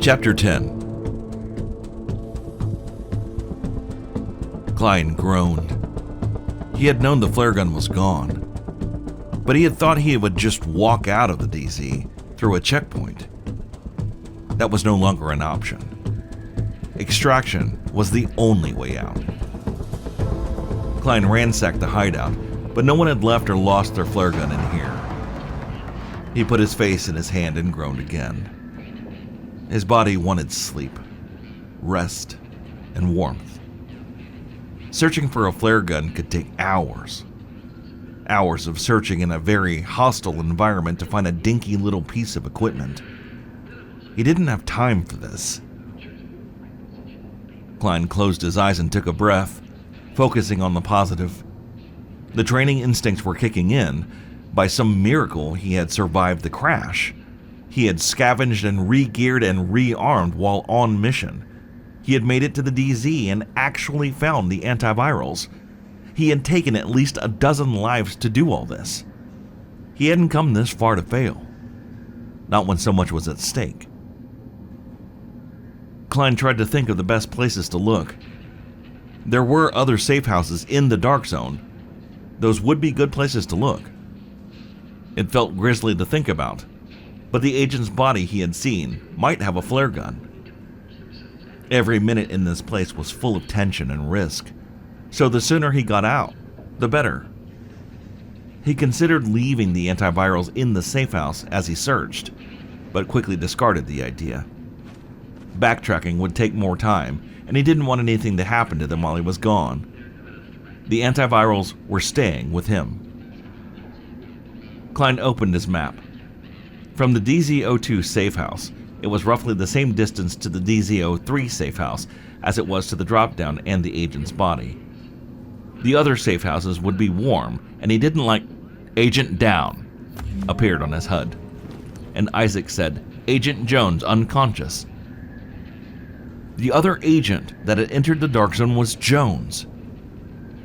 Chapter 10. Klein groaned. He had known the flare gun was gone, but he had thought he would just walk out of the DZ through a checkpoint. That was no longer an option. Extraction was the only way out. Klein ransacked the hideout, but no one had left or lost their flare gun in here. He put his face in his hand and groaned again. His body wanted sleep, rest, and warmth. Searching for a flare gun could take hours. Hours of searching in a very hostile environment to find a dinky little piece of equipment. He didn't have time for this. Klein closed his eyes and took a breath, focusing on the positive. The training instincts were kicking in. By some miracle, he had survived the crash. He had scavenged and re-geared and rearmed while on mission. He had made it to the DZ and actually found the antivirals. He had taken at least a dozen lives to do all this. He hadn't come this far to fail. Not when so much was at stake. Klein tried to think of the best places to look. There were other safe houses in the dark zone. Those would be good places to look. It felt grisly to think about, but the agent's body he had seen might have a flare gun. Every minute in this place was full of tension and risk, so the sooner he got out, the better. He considered leaving the antivirals in the safe house as he searched, but quickly discarded the idea. Backtracking would take more time, and he didn't want anything to happen to them while he was gone. The antivirals were staying with him. Klein opened his map. From the DZ-02 safe house, it was roughly the same distance to the DZ-03 safe house as it was to the drop-down and the agent's body. The other safe houses would be warm, and he didn't like "Agent down" appeared on his HUD, and Isaac said, "Agent Jones unconscious." The other agent that had entered the dark zone was Jones.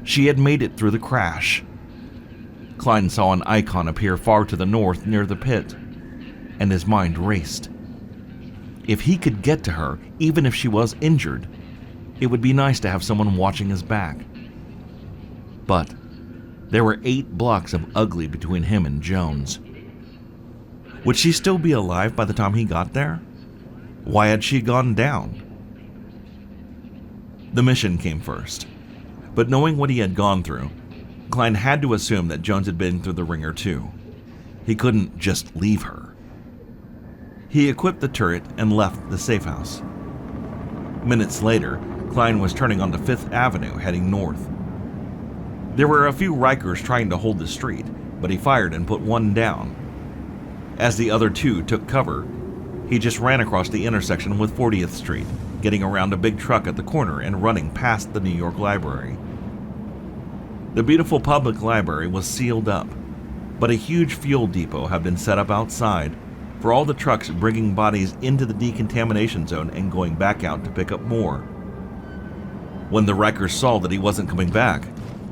She had made it through the crash. Klein saw an icon appear far to the north near the pit, and his mind raced. If he could get to her, even if she was injured, it would be nice to have someone watching his back. But there were 8 blocks of ugly between him and Jones. Would she still be alive by the time he got there? Why had she gone down? The mission came first, but knowing what he had gone through, Klein had to assume that Jones had been through the ringer too. He couldn't just leave her. He equipped the turret and left the safe house. Minutes later, Klein was turning onto 5th Avenue, heading north. There were a few Rikers trying to hold the street, but he fired and put one down. As the other 2 took cover, he just ran across the intersection with 40th Street, getting around a big truck at the corner and running past the New York Library. The beautiful public library was sealed up, but a huge fuel depot had been set up outside for all the trucks bringing bodies into the decontamination zone and going back out to pick up more. When the Rikers saw that he wasn't coming back,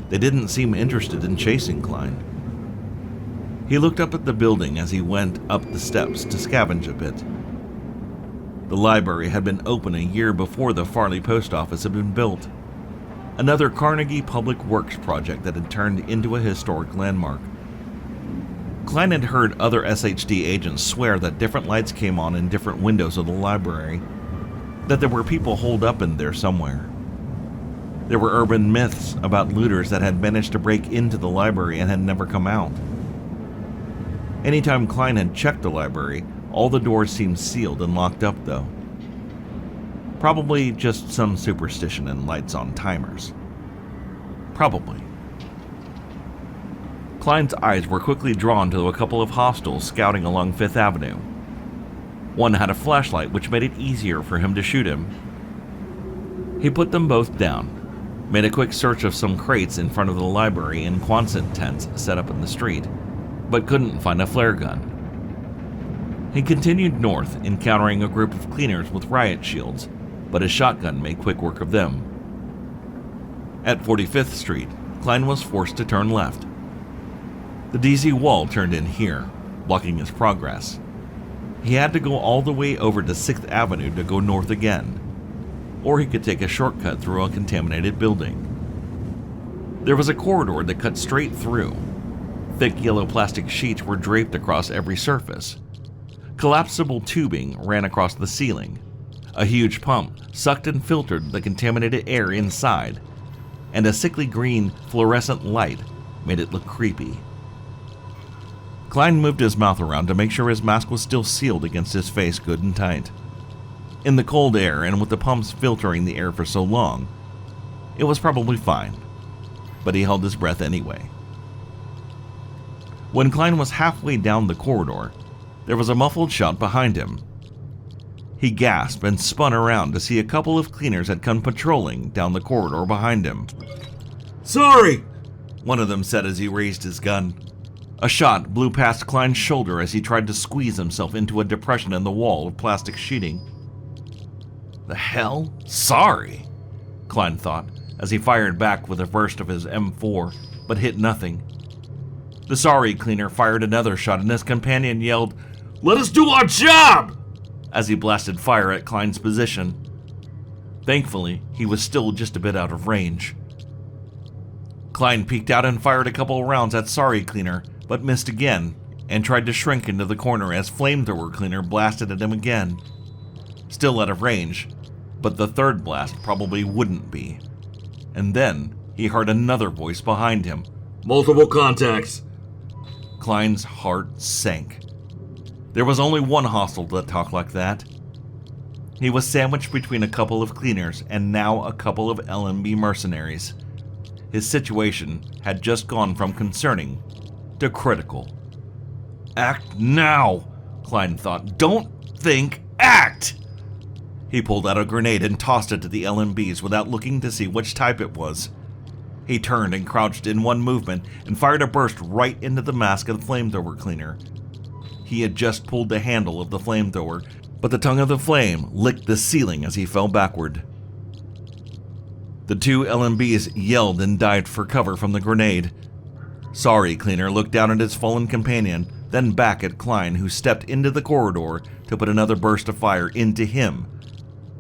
they didn't seem interested in chasing Klein. He looked up at the building as he went up the steps to scavenge a bit. The library had been open a year before the Farley post office had been built. Another Carnegie Public Works project that had turned into a historic landmark. Klein had heard other SHD agents swear that different lights came on in different windows of the library, that there were people holed up in there somewhere. There were urban myths about looters that had managed to break into the library and had never come out. Anytime Klein had checked the library, all the doors seemed sealed and locked up though. Probably just some superstition and lights on timers. Probably. Klein's eyes were quickly drawn to a couple of hostiles scouting along 5th Avenue. One had a flashlight which made it easier for him to shoot him. He put them both down, made a quick search of some crates in front of the library and Quonset tents set up in the street, but couldn't find a flare gun. He continued north, encountering a group of cleaners with riot shields, but his shotgun made quick work of them. At 45th Street, Klein was forced to turn left. The DZ wall turned in here, blocking his progress. He had to go all the way over to 6th Avenue to go north again, or he could take a shortcut through a contaminated building. There was a corridor that cut straight through. Thick yellow plastic sheets were draped across every surface. Collapsible tubing ran across the ceiling. A huge pump sucked and filtered the contaminated air inside, and a sickly green fluorescent light made it look creepy. Klein moved his mouth around to make sure his mask was still sealed against his face good and tight. In the cold air and with the pumps filtering the air for so long, it was probably fine, but he held his breath anyway. When Klein was halfway down the corridor, there was a muffled shout behind him. He gasped and spun around to see a couple of cleaners had come patrolling down the corridor behind him. "Sorry," one of them said as he raised his gun. A shot blew past Klein's shoulder as he tried to squeeze himself into a depression in the wall of plastic sheeting. The hell? Sorry, Klein thought as he fired back with a burst of his M4, but hit nothing. The sorry cleaner fired another shot and his companion yelled, "Let us do our job!" as he blasted fire at Klein's position. Thankfully, he was still just a bit out of range. Klein peeked out and fired a couple rounds at Sorry Cleaner, but missed again, and tried to shrink into the corner as Flamethrower Cleaner blasted at him again. Still out of range, but the third blast probably wouldn't be. And then he heard another voice behind him. "Multiple contacts." Klein's heart sank. There was only one hostile that talked like that. He was sandwiched between a couple of cleaners and now a couple of LMB mercenaries. His situation had just gone from concerning to critical. Act now, Klein thought. Don't think, act! He pulled out a grenade and tossed it to the LMBs without looking to see which type it was. He turned and crouched in one movement and fired a burst right into the mask of the Flamethrower Cleaner. He had just pulled the handle of the flamethrower, but the tongue of the flame licked the ceiling as he fell backward. The two LMBs yelled and dived for cover from the grenade. Sorry Cleaner looked down at his fallen companion, then back at Klein, who stepped into the corridor to put another burst of fire into him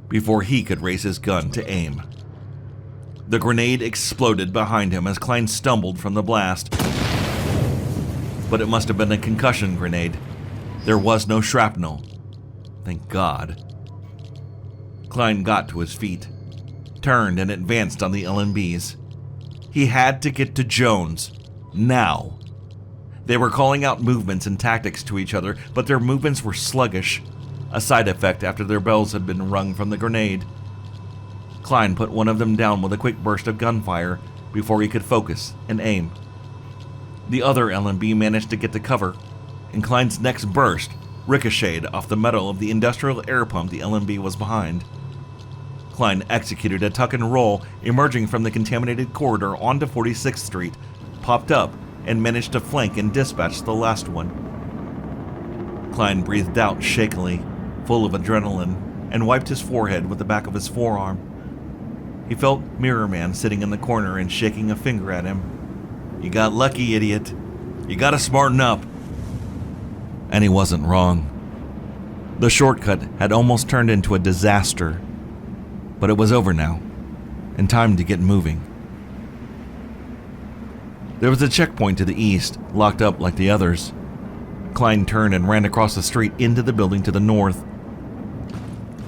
before he could raise his gun to aim. The grenade exploded behind him as Klein stumbled from the blast. But it must have been a concussion grenade. There was no shrapnel. Thank God. Klein got to his feet, turned and advanced on the LMBs. He had to get to Jones. Now. They were calling out movements and tactics to each other, but their movements were sluggish, a side effect after their bells had been rung from the grenade. Klein put one of them down with a quick burst of gunfire before he could focus and aim. The other LMB managed to get to cover, and Klein's next burst ricocheted off the metal of the industrial air pump the LMB was behind. Klein executed a tuck and roll, emerging from the contaminated corridor onto 46th Street, popped up, and managed to flank and dispatch the last one. Klein breathed out shakily, full of adrenaline, and wiped his forehead with the back of his forearm. He felt Mirror Man sitting in the corner and shaking a finger at him. "You got lucky, idiot. You gotta smarten up." And he wasn't wrong. The shortcut had almost turned into a disaster, but it was over now, and time to get moving. There was a checkpoint to the east, locked up like the others. Klein turned and ran across the street into the building to the north.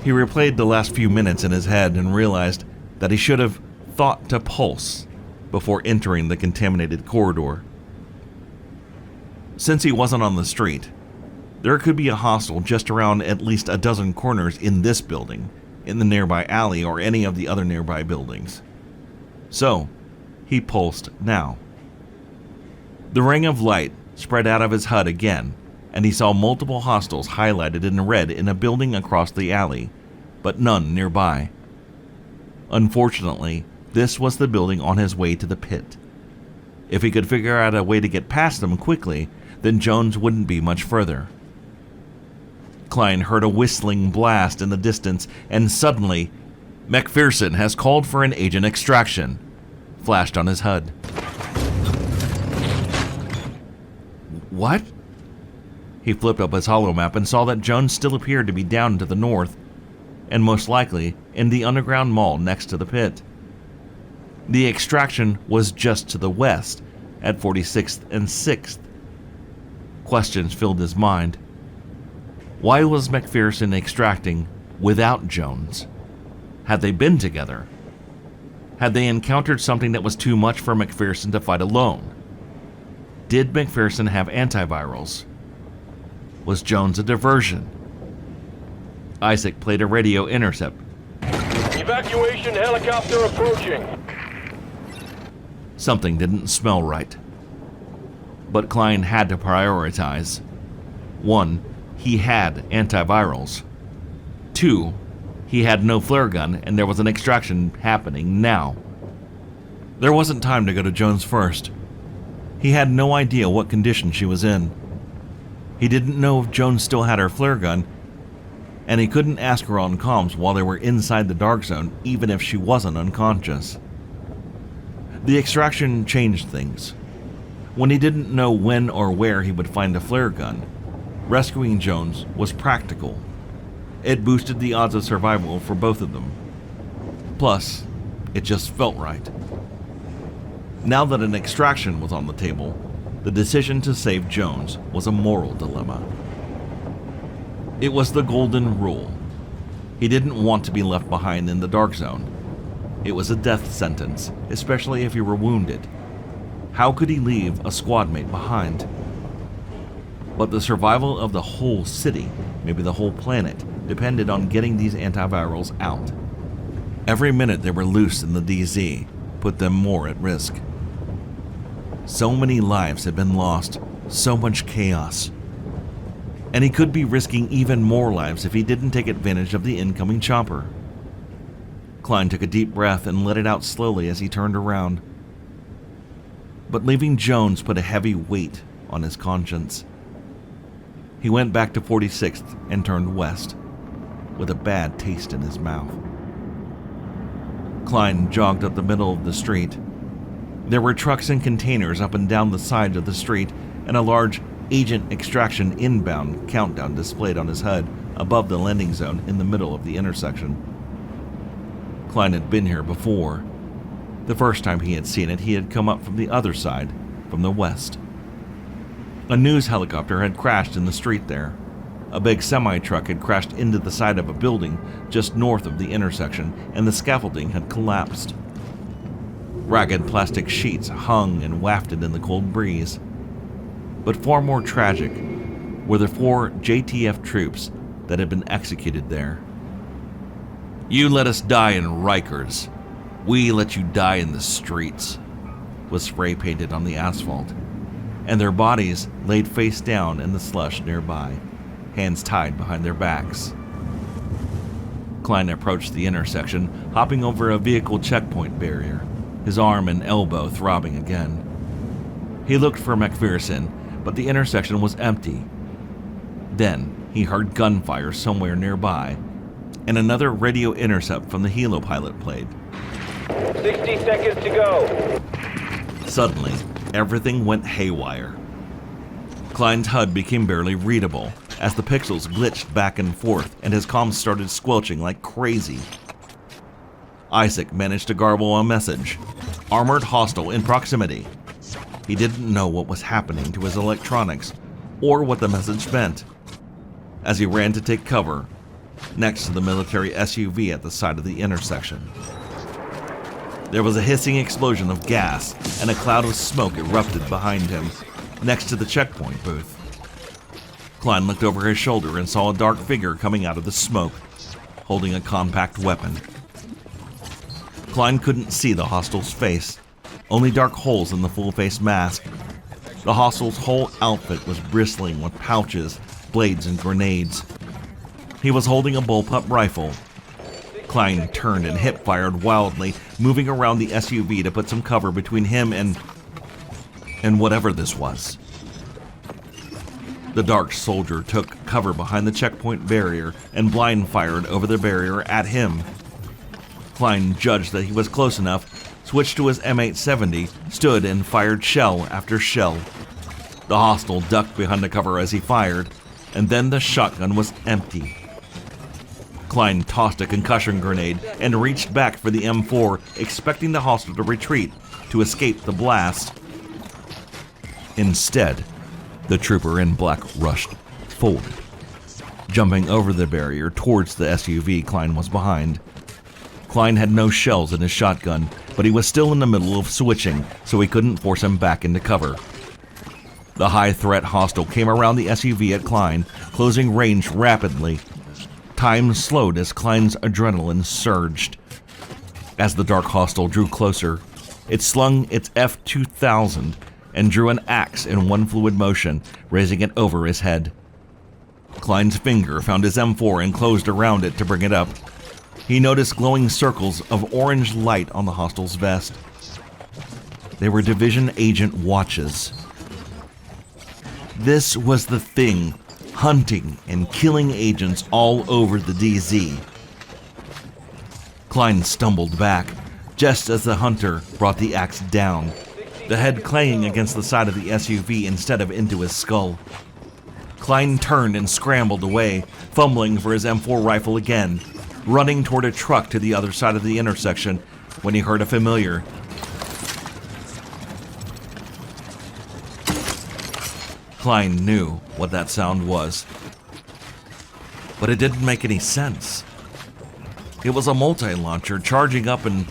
He replayed the last few minutes in his head and realized that he should have thought to pulse before entering the contaminated corridor. Since he wasn't on the street, there could be a hostel just around at least a dozen corners in this building, in the nearby alley, or any of the other nearby buildings. So, he pulsed now. The ring of light spread out of his HUD again, and he saw multiple hostels highlighted in red in a building across the alley, but none nearby. Unfortunately, this was the building on his way to the pit. If he could figure out a way to get past them quickly, then Jones wouldn't be much further. Klein heard a whistling blast in the distance, and suddenly, "McPherson has called for an agent extraction," flashed on his HUD. What? He flipped up his holomap and saw that Jones still appeared to be down to the north, and most likely in the underground mall next to the pit. The extraction was just to the west, at 46th and 6th. Questions filled his mind. Why was McPherson extracting without Jones? Had they been together? Had they encountered something that was too much for McPherson to fight alone? Did McPherson have antivirals? Was Jones a diversion? Isaac played a radio intercept. Evacuation helicopter approaching. Something didn't smell right. But Klein had to prioritize. 1, he had antivirals. 2, he had no flare gun and there was an extraction happening now. There wasn't time to go to Jones first. He had no idea what condition she was in. He didn't know if Jones still had her flare gun, and he couldn't ask her on comms while they were inside the dark zone, even if she wasn't unconscious. The extraction changed things. When he didn't know when or where he would find a flare gun, rescuing Jones was practical. It boosted the odds of survival for both of them. Plus, it just felt right. Now that an extraction was on the table, the decision to save Jones was a moral dilemma. It was the golden rule. He didn't want to be left behind in the dark zone. It was a death sentence, especially if you were wounded. How could he leave a squad mate behind? But the survival of the whole city, maybe the whole planet, depended on getting these antivirals out. Every minute they were loose in the DZ put them more at risk. So many lives had been lost, so much chaos. And he could be risking even more lives if he didn't take advantage of the incoming chopper. Klein took a deep breath and let it out slowly as he turned around. But leaving Jones put a heavy weight on his conscience. He went back to 46th and turned west, with a bad taste in his mouth. Klein jogged up the middle of the street. There were trucks and containers up and down the side of the street, and a large Agent Extraction Inbound countdown displayed on his HUD above the landing zone in the middle of the intersection. Klein had been here before. The first time he had seen it, he had come up from the other side, from the west. A news helicopter had crashed in the street there. A big semi-truck had crashed into the side of a building just north of the intersection, and the scaffolding had collapsed. Ragged plastic sheets hung and wafted in the cold breeze. But far more tragic were the 4 JTF troops that had been executed there. "You let us die in Rikers. We let you die in the streets," was spray painted on the asphalt, and their bodies laid face down in the slush nearby, hands tied behind their backs. Klein approached the intersection, hopping over a vehicle checkpoint barrier, his arm and elbow throbbing again. He looked for McPherson, but the intersection was empty. Then he heard gunfire somewhere nearby, and another radio intercept from the helo pilot played. 60 seconds to go. Suddenly, everything went haywire. Klein's HUD became barely readable as the pixels glitched back and forth and his comms started squelching like crazy. Isaac managed to garble a message. Armored hostile in proximity. He didn't know what was happening to his electronics or what the message meant. As he ran to take cover, next to the military SUV at the side of the intersection. There was a hissing explosion of gas and a cloud of smoke erupted behind him, next to the checkpoint booth. Klein looked over his shoulder and saw a dark figure coming out of the smoke, holding a compact weapon. Klein couldn't see the hostile's face, only dark holes in the full-face mask. The hostile's whole outfit was bristling with pouches, blades, and grenades. He was holding a bullpup rifle. Klein turned and hip-fired wildly, moving around the SUV to put some cover between him and whatever this was. The dark soldier took cover behind the checkpoint barrier and blind-fired over the barrier at him. Klein judged that he was close enough, switched to his M870, stood and fired shell after shell. The hostile ducked behind the cover as he fired, and then the shotgun was empty. Klein tossed a concussion grenade and reached back for the M4, expecting the hostile to retreat to escape the blast. Instead, the trooper in black rushed forward, jumping over the barrier towards the SUV Klein was behind. Klein had no shells in his shotgun, but he was still in the middle of switching, so he couldn't force him back into cover. The high-threat hostile came around the SUV at Klein, closing range rapidly. Time slowed as Klein's adrenaline surged. As the dark hostile drew closer, it slung its F-2000 and drew an axe in one fluid motion, raising it over his head. Klein's finger found his M4 and closed around it to bring it up. He noticed glowing circles of orange light on the hostile's vest. They were division agent watches. This was the thing, hunting and killing agents all over the DZ. Klein stumbled back, just as the hunter brought the axe down, the head clanging against the side of the SUV instead of into his skull. Klein turned and scrambled away, fumbling for his M4 rifle again, running toward a truck to the other side of the intersection when he heard a familiar. Klein knew what that sound was, but it didn't make any sense. It was a multi-launcher charging up and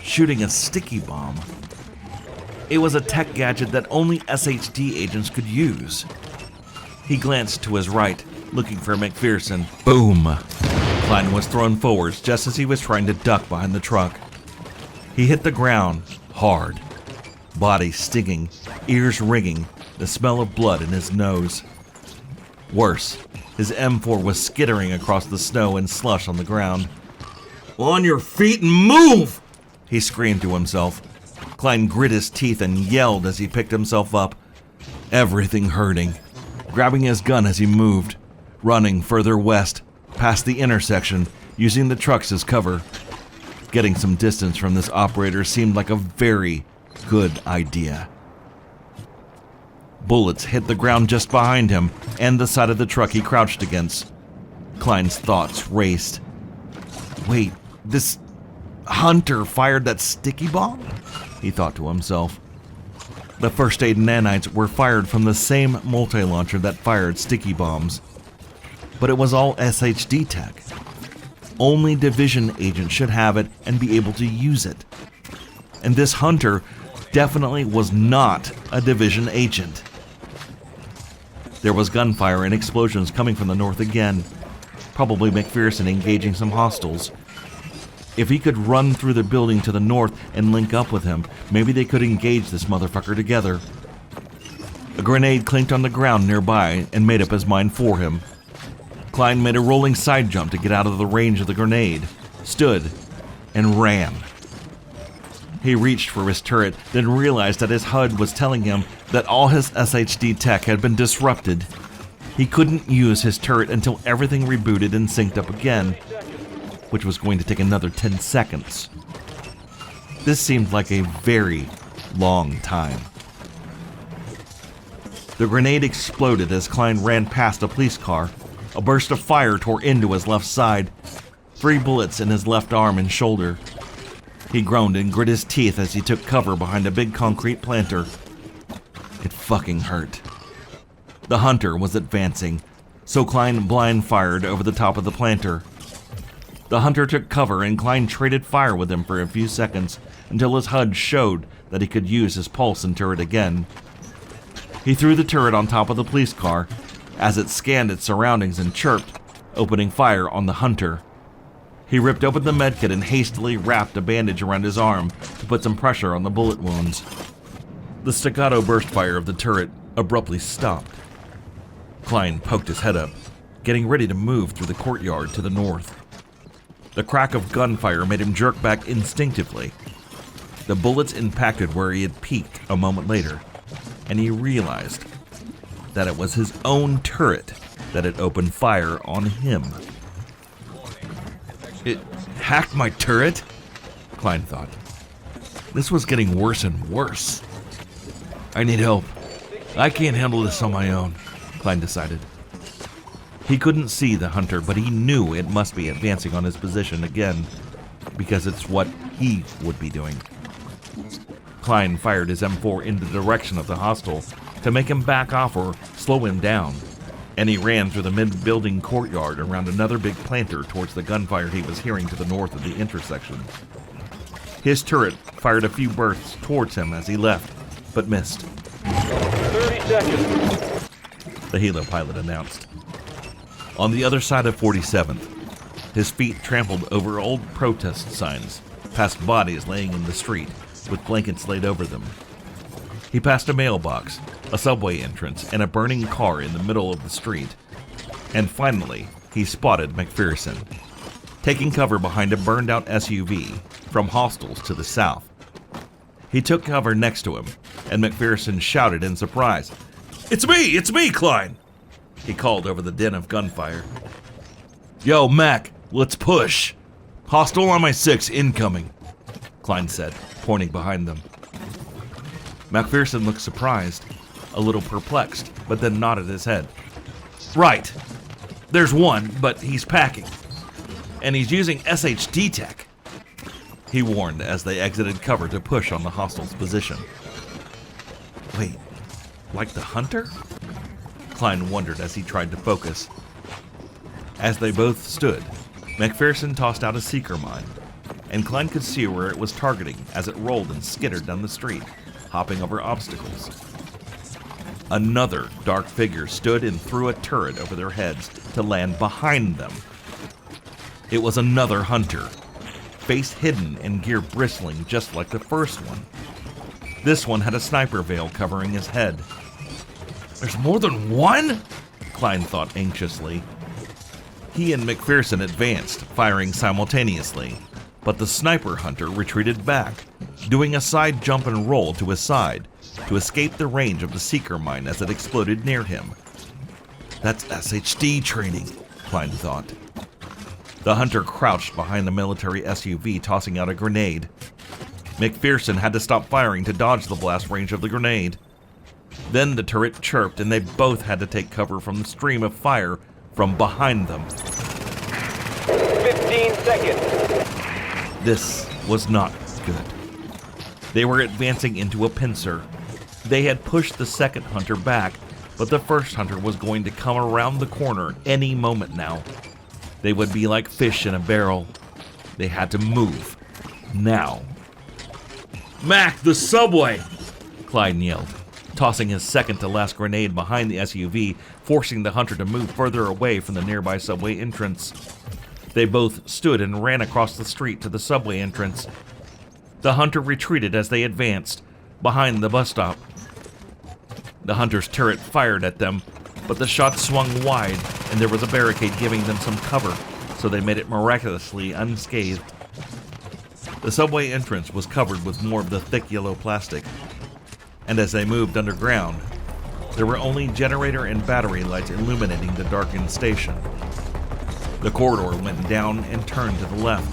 shooting a sticky bomb. It was a tech gadget that only SHD agents could use. He glanced to his right, looking for McPherson. Boom! Klein was thrown forwards just as he was trying to duck behind the truck. He hit the ground hard, body stinging, ears ringing, the smell of blood in his nose. Worse, his M4 was skittering across the snow and slush on the ground. On your feet and move! He screamed to himself. Klein grit his teeth and yelled as he picked himself up, everything hurting, grabbing his gun as he moved, running further west, past the intersection, using the trucks as cover. Getting some distance from this operator seemed like a very good idea. Bullets hit the ground just behind him and the side of the truck he crouched against. Klein's thoughts raced. Wait, this hunter fired that sticky bomb? He thought to himself. The first aid nanites were fired from the same multi-launcher that fired sticky bombs. But it was all SHD tech. Only division agents should have it and be able to use it. And this hunter definitely was not a division agent. There was gunfire and explosions coming from the north again, probably McPherson engaging some hostiles. If he could run through the building to the north and link up with him, maybe they could engage this motherfucker together. A grenade clinked on the ground nearby and made up his mind for him. Klein made a rolling side jump to get out of the range of the grenade, stood, and ran. He reached for his turret, then realized that his HUD was telling him that all his SHD tech had been disrupted. He couldn't use his turret until everything rebooted and synced up again, which was going to take another 10 seconds. This seemed like a very long time. The grenade exploded as Klein ran past a police car. A burst of fire tore into his left side, 3 bullets in his left arm and shoulder. He groaned and grit his teeth as he took cover behind a big concrete planter. It fucking hurt. The hunter was advancing, so Klein blind fired over the top of the planter. The hunter took cover and Klein traded fire with him for a few seconds until his HUD showed that he could use his pulse and turret again. He threw the turret on top of the police car as it scanned its surroundings and chirped, opening fire on the hunter. He ripped open the medkit and hastily wrapped a bandage around his arm to put some pressure on the bullet wounds. The staccato burst fire of the turret abruptly stopped. Klein poked his head up, getting ready to move through the courtyard to the north. The crack of gunfire made him jerk back instinctively. The bullets impacted where he had peeked a moment later, and he realized that it was his own turret that had opened fire on him. It hacked my turret? Klein thought. This was getting worse and worse. I need help. I can't handle this on my own, Klein decided. He couldn't see the hunter, but he knew it must be advancing on his position again, because it's what he would be doing. Klein fired his M4 in the direction of the hostile to make him back off or slow him down, and he ran through the mid-building courtyard around another big planter towards the gunfire he was hearing to the north of the intersection. His turret fired a few bursts towards him as he left, but missed. 30 seconds. The helo pilot announced. On the other side of 47th, his feet trampled over old protest signs, past bodies laying in the street with blankets laid over them. He passed a mailbox, a subway entrance, and a burning car in the middle of the street. And finally, he spotted McPherson, taking cover behind a burned-out SUV from hostiles to the south. He took cover next to him, and McPherson shouted in surprise, It's me, Klein!" He called over the din of gunfire. "Yo, Mac, let's push. Hostile on my 6 incoming," Klein said, pointing behind them. McPherson looked surprised, a little perplexed, but then nodded his head. "Right. There's one, but he's packing. And he's using SHD tech," he warned as they exited cover to push on the hostile's position. Wait, like the hunter? Klein wondered as he tried to focus. As they both stood, McPherson tossed out a seeker mine, and Klein could see where it was targeting as it rolled and skittered down the street, hopping over obstacles. Another dark figure stood and threw a turret over their heads to land behind them. It was another hunter, face hidden and gear bristling just like the first one. This one had a sniper veil covering his head. "There's more than one?" Klein thought anxiously. He and McPherson advanced, firing simultaneously, but the sniper hunter retreated back, doing a side jump and roll to his side to escape the range of the seeker mine as it exploded near him. "That's SHD training," Klein thought. The hunter crouched behind the military SUV, tossing out a grenade. McPherson had to stop firing to dodge the blast range of the grenade. Then the turret chirped, and they both had to take cover from the stream of fire from behind them. 15 seconds. This was not good. They were advancing into a pincer. They had pushed the second hunter back, but the first hunter was going to come around the corner any moment now. They would be like fish in a barrel. They had to move. Now. "Mac, the subway!" Klein yelled, tossing his second-to-last grenade behind the SUV, forcing the hunter to move further away from the nearby subway entrance. They both stood and ran across the street to the subway entrance. The hunter retreated as they advanced, behind the bus stop. The hunter's turret fired at them, but the shot swung wide, and there was a barricade giving them some cover, so they made it miraculously unscathed. The subway entrance was covered with more of the thick yellow plastic, and as they moved underground, there were only generator and battery lights illuminating the darkened station. The corridor went down and turned to the left.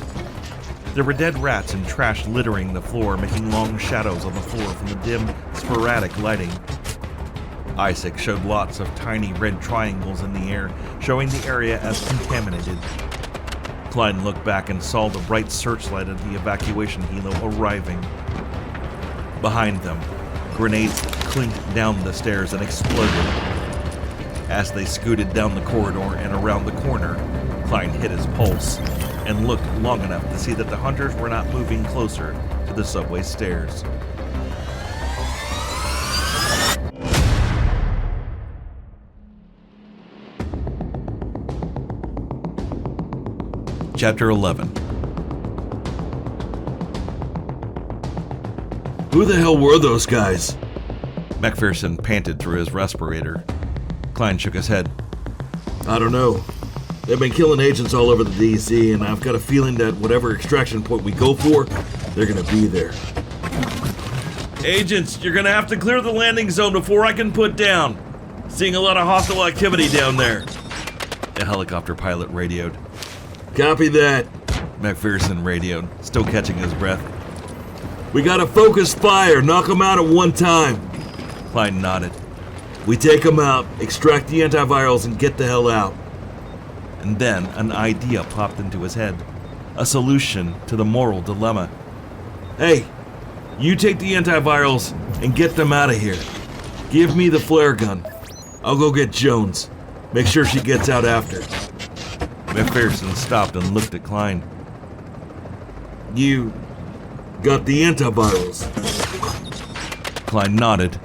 There were dead rats and trash littering the floor, making long shadows on the floor from the dim, sporadic lighting. Isaac showed lots of tiny red triangles in the air, showing the area as contaminated. Klein looked back and saw the bright searchlight of the evacuation helo arriving. Behind them, grenades clinked down the stairs and exploded. As they scooted down the corridor and around the corner, Klein hit his pulse and looked long enough to see that the hunters were not moving closer to the subway stairs. Chapter 11. Who the hell were those guys? McPherson panted through his respirator. Klein shook his head. I don't know. They've been killing agents all over the DC, and I've got a feeling that whatever extraction point we go for, they're gonna be there. "Agents, you're gonna have to clear the landing zone before I can put down. Seeing a lot of hostile activity down there," a helicopter pilot radioed. Copy that. McPherson radioed, still catching his breath. We gotta focus fire, knock them out at one time. Klein nodded. We take them out, extract the antivirals, and get the hell out. And then an idea popped into his head. A solution to the moral dilemma. Hey, you take the antivirals and get them out of here. Give me the flare gun. I'll go get Jones. Make sure she gets out after. McPherson stopped and looked at Klein. You got the antivirals? Klein nodded,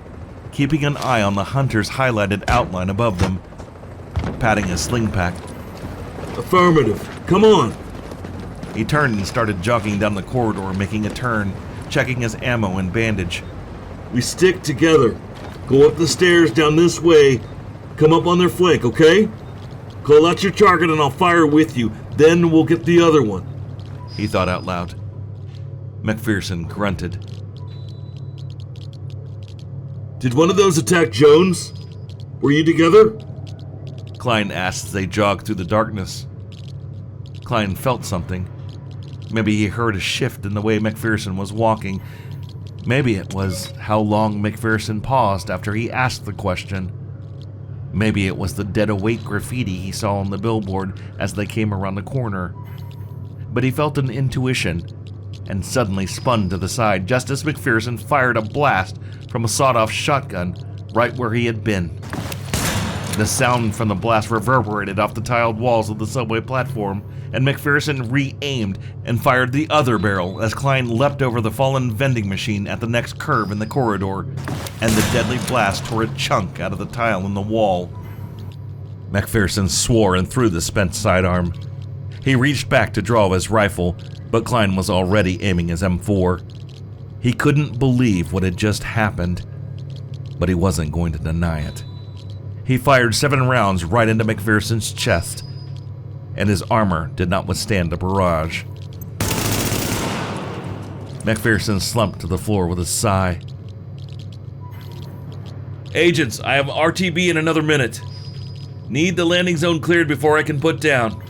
keeping an eye on the hunter's highlighted outline above them, patting his sling pack. Affirmative. Come on. He turned and started jogging down the corridor, making a turn, checking his ammo and bandage. We stick together. Go up the stairs down this way. Come up on their flank, okay? Call out your target and I'll fire with you. Then we'll get the other one. He thought out loud. McPherson grunted. Did one of those attack Jones? Were you together? Klein asked as they jogged through the darkness. Klein felt something. Maybe he heard a shift in the way McPherson was walking. Maybe it was how long McPherson paused after he asked the question. Maybe it was the dead awake graffiti he saw on the billboard as they came around the corner. But he felt an intuition and suddenly spun to the side just as McPherson fired a blast from a sawed-off shotgun right where he had been. The sound from the blast reverberated off the tiled walls of the subway platform, and McPherson re-aimed and fired the other barrel as Klein leapt over the fallen vending machine at the next curve in the corridor, and the deadly blast tore a chunk out of the tile in the wall. McPherson swore and threw the spent sidearm. He reached back to draw his rifle, but Klein was already aiming his M4. He couldn't believe what had just happened, but he wasn't going to deny it. He fired 7 rounds right into McPherson's chest, and his armor did not withstand the barrage. McPherson slumped to the floor with a sigh. Agents, I have RTB in another minute. Need the landing zone cleared before I can put down.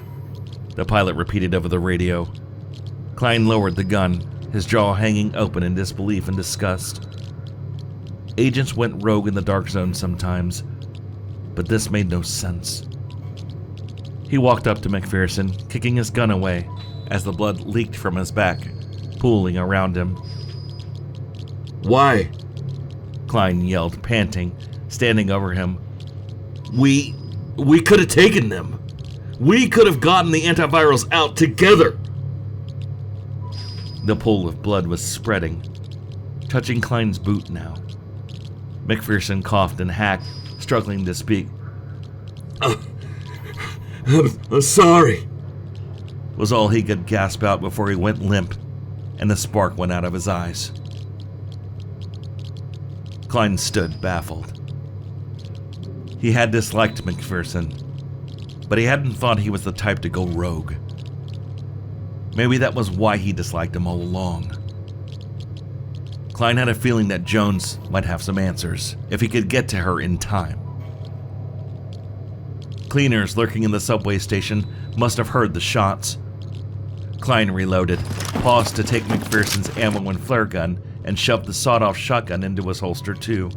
The pilot repeated over the radio. Klein lowered the gun, his jaw hanging open in disbelief and disgust. Agents went rogue in the dark zone sometimes, but this made no sense. He walked up to McPherson, kicking his gun away as the blood leaked from his back, pooling around him. Why? Klein yelled, panting, standing over him. We could have taken them. We could have gotten the antivirals out together. The pool of blood was spreading, touching Klein's boot now. McPherson coughed and hacked, struggling to speak. I'm sorry, was all he could gasp out before he went limp, and the spark went out of his eyes. Klein stood baffled. He had disliked McPherson, but he hadn't thought he was the type to go rogue. Maybe that was why he disliked him all along. Klein had a feeling that Jones might have some answers if he could get to her in time. Cleaners lurking in the subway station must have heard the shots. Klein reloaded, paused to take McPherson's ammo and flare gun, and shoved the sawed-off shotgun into his holster too.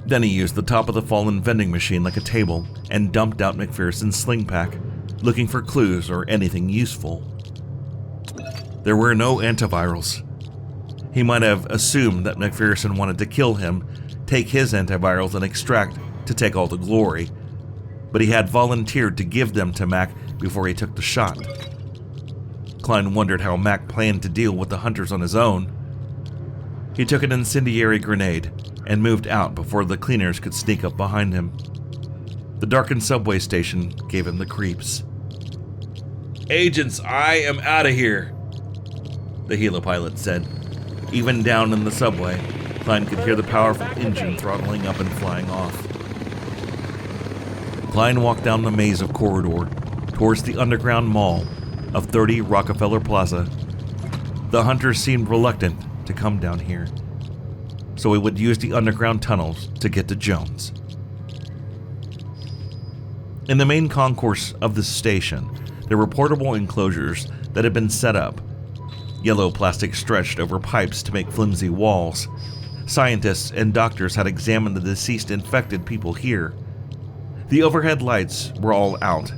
Then he used the top of the fallen vending machine like a table and dumped out McPherson's sling pack, looking for clues or anything useful. There were no antivirals. He might have assumed that McPherson wanted to kill him, take his antivirals and extract to take all the glory, but he had volunteered to give them to Mac before he took the shot. Klein wondered how Mac planned to deal with the hunters on his own. He took an incendiary grenade and moved out before the cleaners could sneak up behind him. The darkened subway station gave him the creeps. Agents, I am out of here, the helipilot said. Even down in the subway, Klein could hear the powerful engine throttling up and flying off. Klein walked down the maze of corridor towards the underground mall of 30 Rockefeller Plaza. The hunters seemed reluctant to come down here, so he would use the underground tunnels to get to Jones. In the main concourse of the station, there were portable enclosures that had been set up, yellow plastic stretched over pipes to make flimsy walls. Scientists and doctors had examined the deceased infected people here. The overhead lights were all out,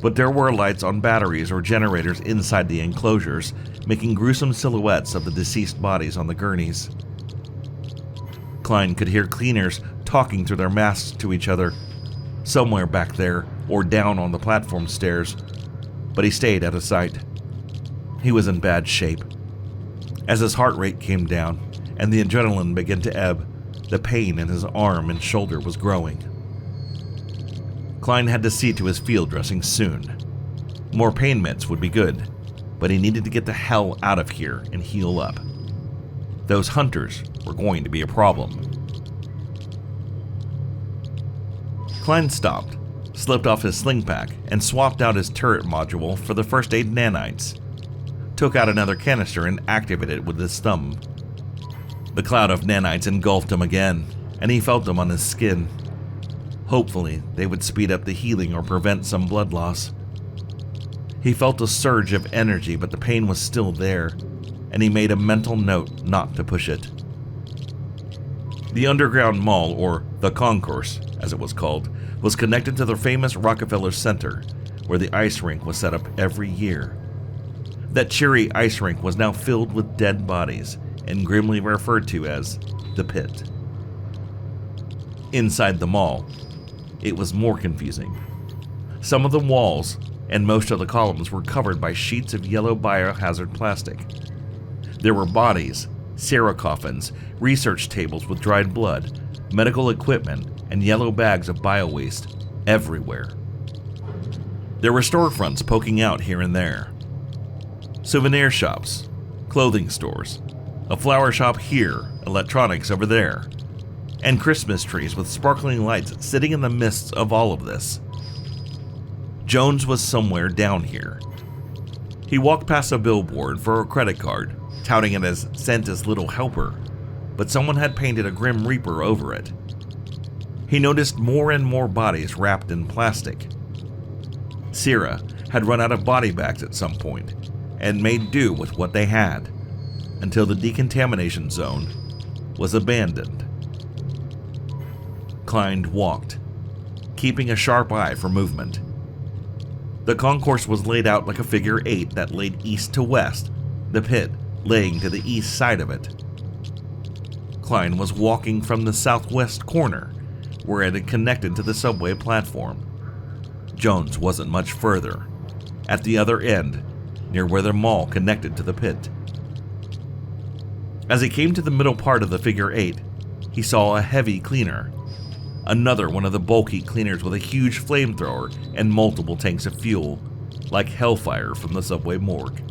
but there were lights on batteries or generators inside the enclosures, making gruesome silhouettes of the deceased bodies on the gurneys. Klein could hear cleaners talking through their masks to each other, somewhere back there or down on the platform stairs, but he stayed out of sight. He was in bad shape. As his heart rate came down and the adrenaline began to ebb, the pain in his arm and shoulder was growing. Klein had to see to his field dressing soon. More pain meds would be good, but he needed to get the hell out of here and heal up. Those hunters were going to be a problem. Klein stopped, slipped off his sling pack, and swapped out his turret module for the first aid nanites. Took out another canister and activated it with his thumb. The cloud of nanites engulfed him again, and he felt them on his skin. Hopefully, they would speed up the healing or prevent some blood loss. He felt a surge of energy, but the pain was still there, and he made a mental note not to push it. The underground mall, or the concourse, as it was called, was connected to the famous Rockefeller Center, where the ice rink was set up every year. That cheery ice rink was now filled with dead bodies, and grimly referred to as the pit. Inside the mall, it was more confusing. Some of the walls and most of the columns were covered by sheets of yellow biohazard plastic. There were bodies, coffins, research tables with dried blood, medical equipment, and yellow bags of biowaste everywhere. There were storefronts poking out here and there. Souvenir shops, clothing stores, a flower shop here, electronics over there, and Christmas trees with sparkling lights sitting in the midst of all of this. Jones was somewhere down here. He walked past a billboard for a credit card, touting it as Santa's Little Helper, but someone had painted a Grim Reaper over it. He noticed more and more bodies wrapped in plastic. Sierra had run out of body bags at some point, and made do with what they had, until the decontamination zone was abandoned. Klein walked, keeping a sharp eye for movement. The concourse was laid out like a figure 8 that laid east to west, the pit laying to the east side of it. Klein was walking from the southwest corner, where it had connected to the subway platform. Jones wasn't much further, at the other end, near where the mall connected to the pit. As he came to the middle part of the figure 8, he saw a heavy cleaner. Another one of the bulky cleaners with a huge flamethrower and multiple tanks of fuel, like Hellfire from the subway morgue.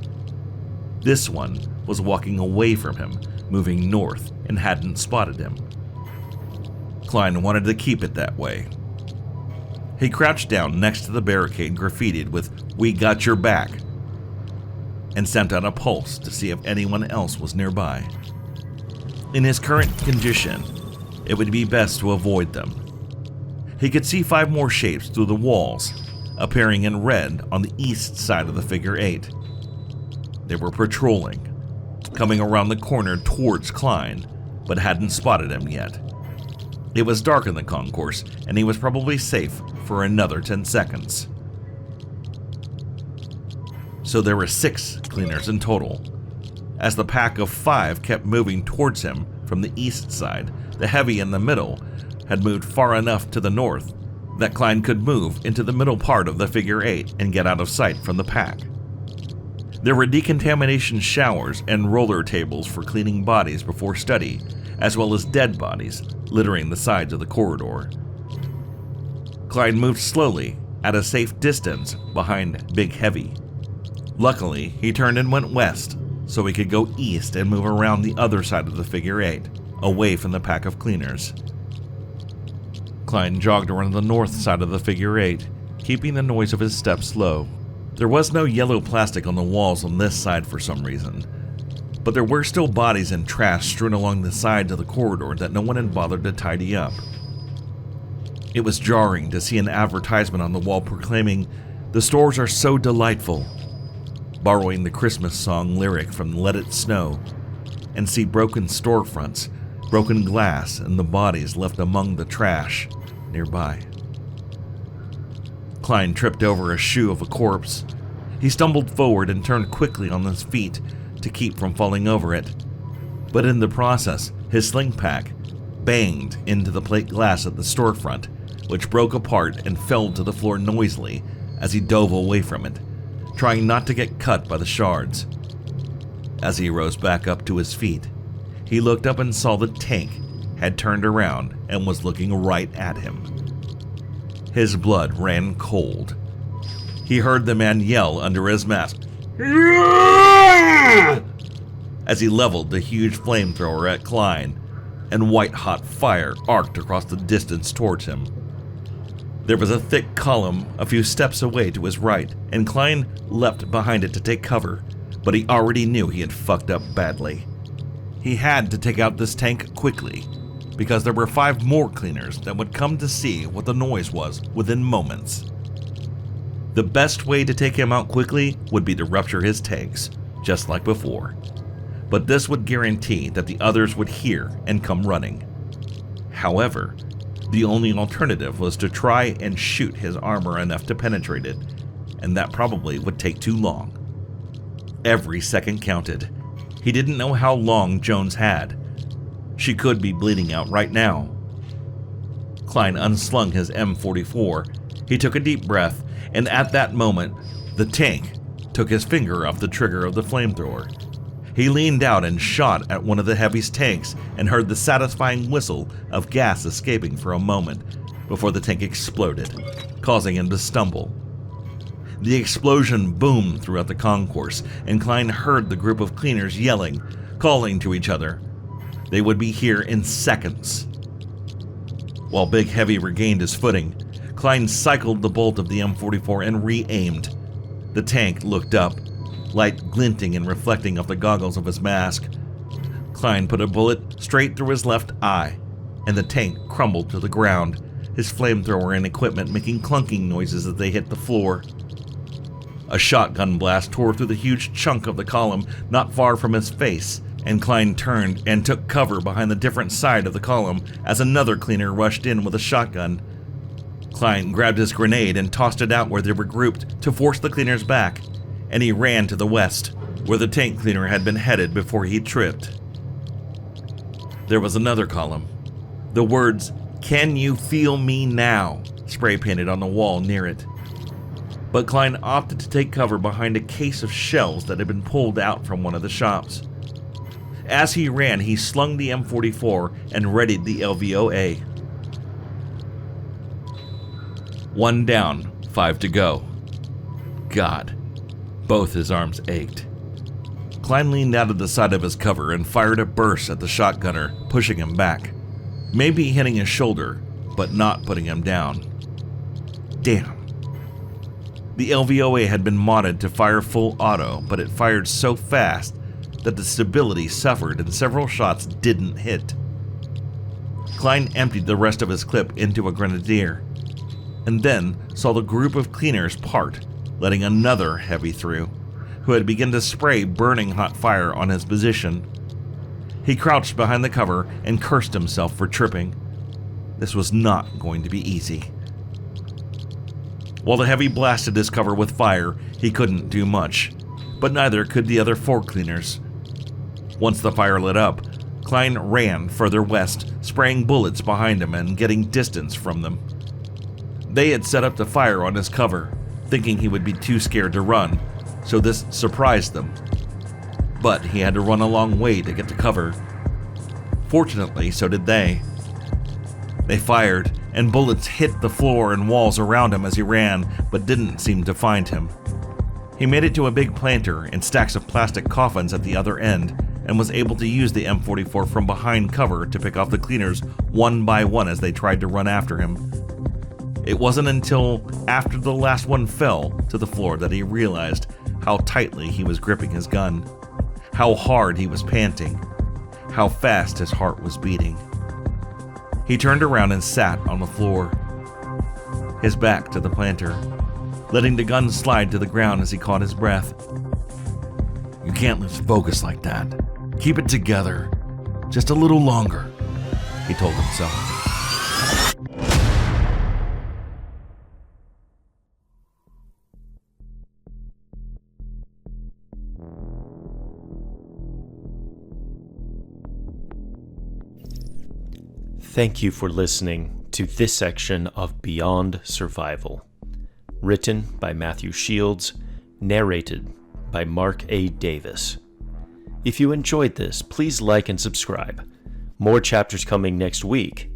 This one was walking away from him, moving north, and hadn't spotted him. Klein wanted to keep it that way. He crouched down next to the barricade graffitied with "We got your back," and sent out a pulse to see if anyone else was nearby. In his current condition, it would be best to avoid them. He could see 5 more shapes through the walls, appearing in red on the east side of the figure 8. They were patrolling, coming around the corner towards Klein, but hadn't spotted him yet. It was dark in the concourse, and he was probably safe for another 10 seconds. So there were 6 cleaners in total. As the pack of 5 kept moving towards him from the east side, the heavy in the middle had moved far enough to the north that Klein could move into the middle part of the figure 8 and get out of sight from the pack. There were decontamination showers and roller tables for cleaning bodies before study, as well as dead bodies littering the sides of the corridor. Klein moved slowly, at a safe distance behind Big Heavy. Luckily, he turned and went west, so he could go east and move around the other side of the figure 8, away from the pack of cleaners. Klein jogged around the north side of the figure 8, keeping the noise of his steps low. There was no yellow plastic on the walls on this side for some reason, but there were still bodies and trash strewn along the sides of the corridor that no one had bothered to tidy up. It was jarring to see an advertisement on the wall proclaiming, "The stores are so delightful," borrowing the Christmas song lyric from Let It Snow, and see broken storefronts, broken glass, and the bodies left among the trash nearby. Klein tripped over a shoe of a corpse. He stumbled forward and turned quickly on his feet to keep from falling over it. But in the process, his sling pack banged into the plate glass at the storefront, which broke apart and fell to the floor noisily as he dove away from it, trying not to get cut by the shards. As he rose back up to his feet, he looked up and saw the tank had turned around and was looking right at him. His blood ran cold. He heard the man yell under his mask as he leveled the huge flamethrower at Klein, and white-hot fire arced across the distance towards him. There was a thick column a few steps away to his right, and Klein leapt behind it to take cover, but he already knew he had fucked up badly. He had to take out this tank quickly, because there were 5 more cleaners that would come to see what the noise was within moments. The best way to take him out quickly would be to rupture his tanks, just like before. But this would guarantee that the others would hear and come running. However, the only alternative was to try and shoot his armor enough to penetrate it, and that probably would take too long. Every second counted. He didn't know how long Jones had. She could be bleeding out right now. Klein unslung his M44. He took a deep breath, and at that moment, the tank took his finger off the trigger of the flamethrower. He leaned out and shot at one of the heavy's tanks and heard the satisfying whistle of gas escaping for a moment before the tank exploded, causing him to stumble. The explosion boomed throughout the concourse, and Klein heard the group of cleaners yelling, calling to each other. They would be here in seconds. While Big Heavy regained his footing, Klein cycled the bolt of the M44 and re-aimed. The tank looked up, light glinting and reflecting off the goggles of his mask. Klein put a bullet straight through his left eye, and the tank crumbled to the ground, his flamethrower and equipment making clunking noises as they hit the floor. A shotgun blast tore through the huge chunk of the column not far from his face, and Klein turned and took cover behind the different side of the column as another cleaner rushed in with a shotgun. Klein grabbed his grenade and tossed it out where they were grouped to force the cleaners back, and he ran to the west, where the tank cleaner had been headed before he tripped. There was another column. The words, "Can you feel me now?" spray painted on the wall near it. But Klein opted to take cover behind a case of shells that had been pulled out from one of the shops. As he ran, he slung the M44 and readied the LVOA. 1 down, 5 to go. God, both his arms ached. Klein leaned out of the side of his cover and fired a burst at the shotgunner, pushing him back. Maybe hitting his shoulder, but not putting him down. Damn. The LVOA had been modded to fire full auto, but it fired so fast that the stability suffered and several shots didn't hit. Klein emptied the rest of his clip into a grenadier, and then saw the group of cleaners part, letting another heavy through, who had begun to spray burning hot fire on his position. He crouched behind the cover and cursed himself for tripping. This was not going to be easy. While the heavy blasted his cover with fire, he couldn't do much, but neither could the other 4 cleaners. Once the fire lit up, Klein ran further west, spraying bullets behind him and getting distance from them. They had set up the fire on his cover, thinking he would be too scared to run, so this surprised them. But he had to run a long way to get to cover. Fortunately, so did they. They fired, and bullets hit the floor and walls around him as he ran, but didn't seem to find him. He made it to a big planter and stacks of plastic coffins at the other end, and was able to use the M44 from behind cover to pick off the cleaners one by one as they tried to run after him. It wasn't until after the last one fell to the floor that he realized how tightly he was gripping his gun, how hard he was panting, how fast his heart was beating. He turned around and sat on the floor, his back to the planter, letting the gun slide to the ground as he caught his breath. "You can't lose focus like that. Keep it together. Just a little longer," he told himself. Thank you for listening to this section of Beyond Survival. Written by Matthew Shields, narrated by Mark A. Davis. If you enjoyed this, please like and subscribe. More chapters coming next week.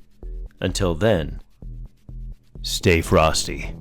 Until then, stay frosty.